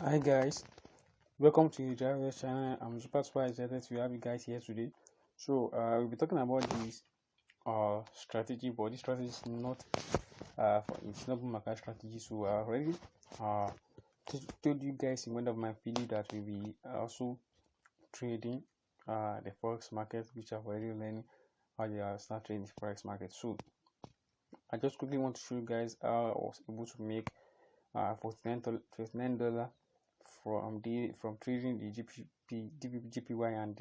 Hi guys, welcome to the Drivers channel. I'm super excited to have you guys here today. We'll be talking about this strategy, but this strategy is not it's not market strategy. So I already uh told you guys in one of my videos that we'll be also trading the forex market, which I've already learned how to start trading the forex market. So I just quickly want to show you guys how I was able to make $49 from trading the GPY and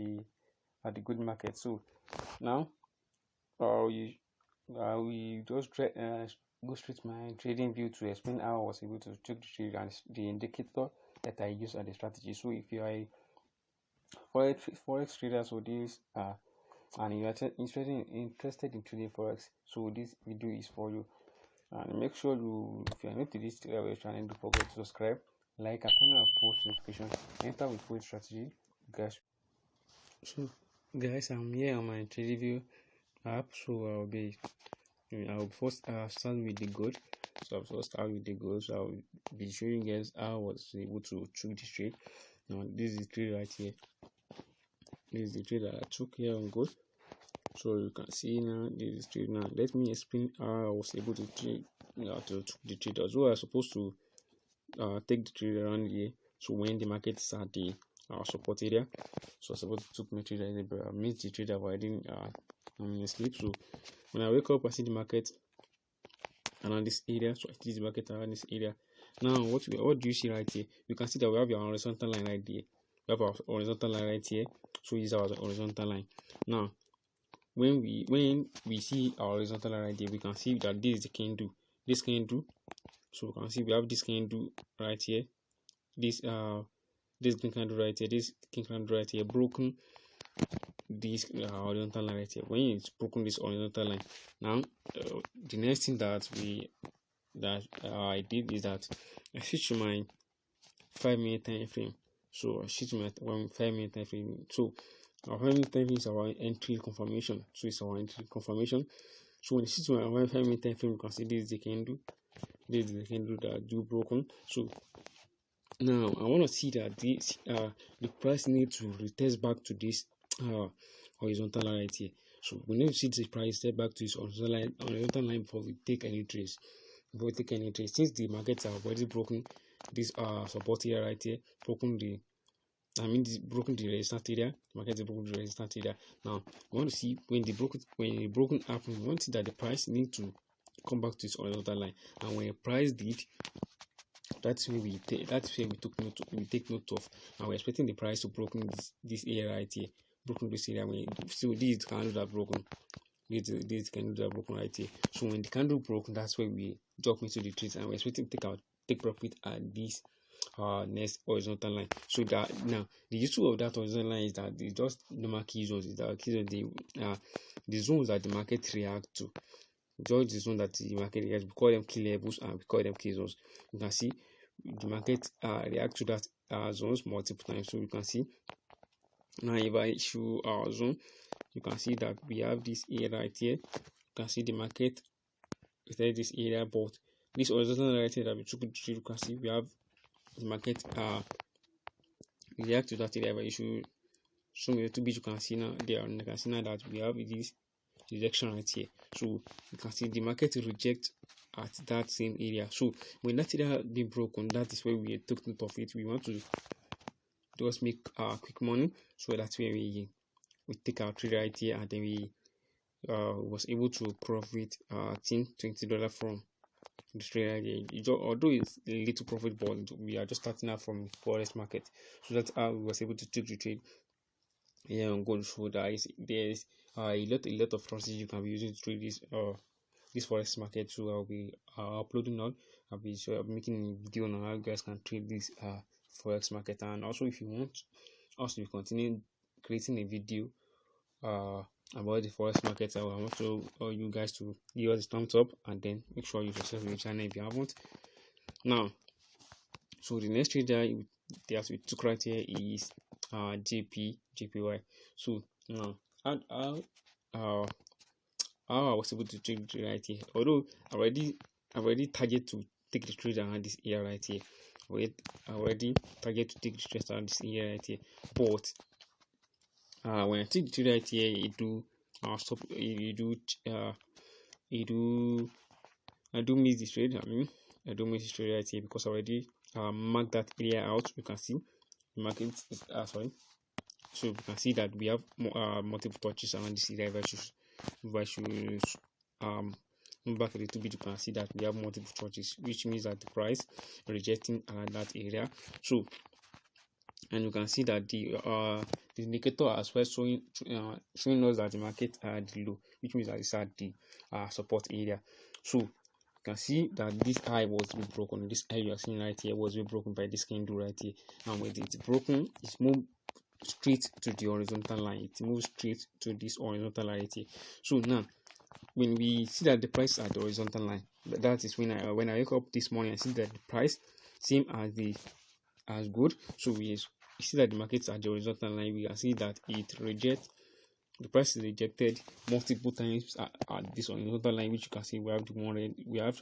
the good market. So now we just go straight to my trading view to explain how I was able to check the trade and the indicator that I use as the strategy. So if you are a forex trader, so this and you are interested in trading forex, so this video is for you. And make sure if you are new to this channel, don't forget to subscribe, like, and turn on post notification. Enter with full strategy, guys. So, guys, I'm here on my TradingView app. So I'll first start with the gold. So I'll first start with the gold. So I'll be showing you guys how I was able to choose this trade. Now, this is the trade right here. This is the trade that I took here on gold. So you can see now this is trade. Now let me explain how I was able to trade to the trade. As well, I was supposed to take the trade around here. So when the market is at the support area, so I was supposed to take my trade, but I missed the trade while I didn't I'm in sleep. So when I wake up, I see the market around this area. So I see the market around this area. Now what do you see right here? You can see that we have our horizontal line right there. We have our horizontal line right here. So this is our horizontal line. Now when we see our horizontal line right there, we can see that this is the candle. This candle. So we can see we have this candle right here. This green candle right here. This green candle right here broken this horizontal line right here. When it's broken this horizontal line, now the next thing that I did is that I switched to my 5-minute time frame. So I switched to my 5-minute time frame. So our 5-minute time frame is our entry confirmation. So it's our entry confirmation. So when you switch to my 5-minute time frame, you can see this is the candle. This is the candle that do broken. So now I want to see that this the price need to retest back to this horizontal line right here. So we need to see the price step back to this horizontal line before we take any trades. Since the markets have already broken this support area right here, broken the resistance area. Market is broken the resistance area. Now we want to see when the broken happen, we want to see that the price need to come back to this horizontal line, and when the price did, that's where we take note of, and we're expecting the price to broken this area right here, broken this area. So this is the candle that broken. This candle that broken right here. So when the candle broke, that's where we jump into the trades, and we're expecting to take profit at this next horizontal line. So that now the issue of that horizontal line is that it's just normal key zones. Is that key zones, the zones that the market react to. Just the zone that the market reacts. We call them key levels and we call them key zones. You can see the market react to that zones multiple times. So you can see now if I show our zone, you can see that we have this area right here. You can see the market within this area, but this horizontal right here that we took, you can see we have the market react to that area. If I should show me a little bit, you can see now there. You can see now that we have this rejection right here. So you can see the market reject at that same area. So when that area being broken, that is where we took note of it. We want to just make quick money. So that's where we take our trade right here, and then we was able to profit $20 from the trade right here. Although it's a little profit, but we are just starting out from forex market. So that's how we was able to take the trade here on gold. So there's a lot of processes you can be using to trade this forex market. So I'll be uploading on. I'll be making a video on how you guys can trade this forex market. And also, if you want us to continue creating a video about the forex market, I want to you guys to give us a thumbs up, and then make sure you subscribe to the channel if you haven't. Now, so the next trade that we took right here is JPY. So now how I was able to take the trade right here. Although I already target to take the trade around this area right here. already target to take the trade around this area right here. But when I take the trade right here, it do stop. I do miss this trade. I do miss this trade right here because I already marked that area out. You can see the market is sorry. So you can see that we have multiple touches around this area. If I should move back a little bit, you can see that we have multiple touches, which means that the price rejecting that area. So, and you can see that the indicator as well showing us that the market are the low, which means that it's at the support area. So you can see that this high was broken. This high you are seeing right here was broken by this candle right here, and when it's broken, it's moved straight to the horizontal line. It moves straight to this horizontal line right here. So now when we see that the price at the horizontal line, that is when I wake up this morning, I see that the price same as good. So we see that the markets at the horizontal line, we can see that the price is rejected multiple times at this horizontal line, which you can see we have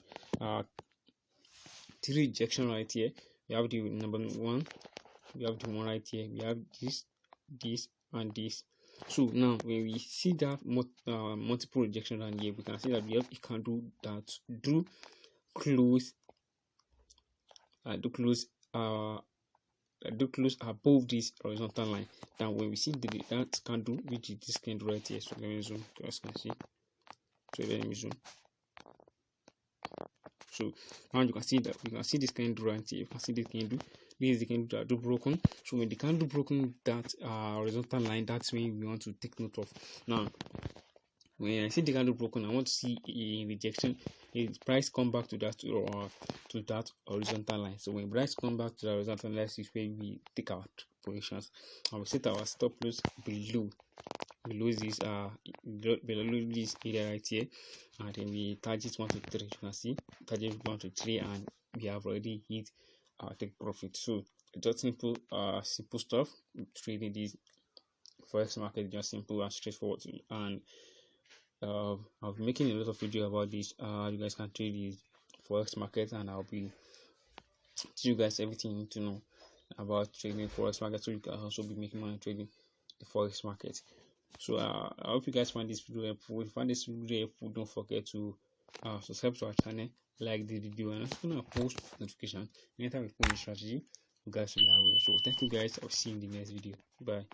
three rejection right here. We have the number one, we have the one right here, we have this, and this. So now when we see that multiple rejection around here, we can see that we have a candle that do close above this horizontal line. Now when we see that candle, which is this candle right here, so let me zoom, you guys can see. So let me zoom. So now you can see that we can see this candle right here. You can see this candle. This is the candle that do broken. So when the candle broken that horizontal line, that's when we want to take note of. Now when I see the candle broken, I want to see a rejection. If price come back to that horizontal line. So when price come back to the horizontal line, this is where we take our positions. I will set our stop loss below this area right here, and then we target 1 to 3. You can see target 1 to 3, and we have already hit our take profit. So just simple stuff. Trading this forex market, just simple and straightforward, and I'll be making a lot of video about this. You guys can trade the forex market, and I'll be teach you guys everything you need to know about trading forex market, so you can also be making money trading the forex market. So I hope you guys find this video helpful. If you find this video helpful, don't forget to subscribe to our channel, like the video, and also gonna post notification anytime we post a strategy. You guys will have it. So thank you guys. I'll see you in the next video. Bye.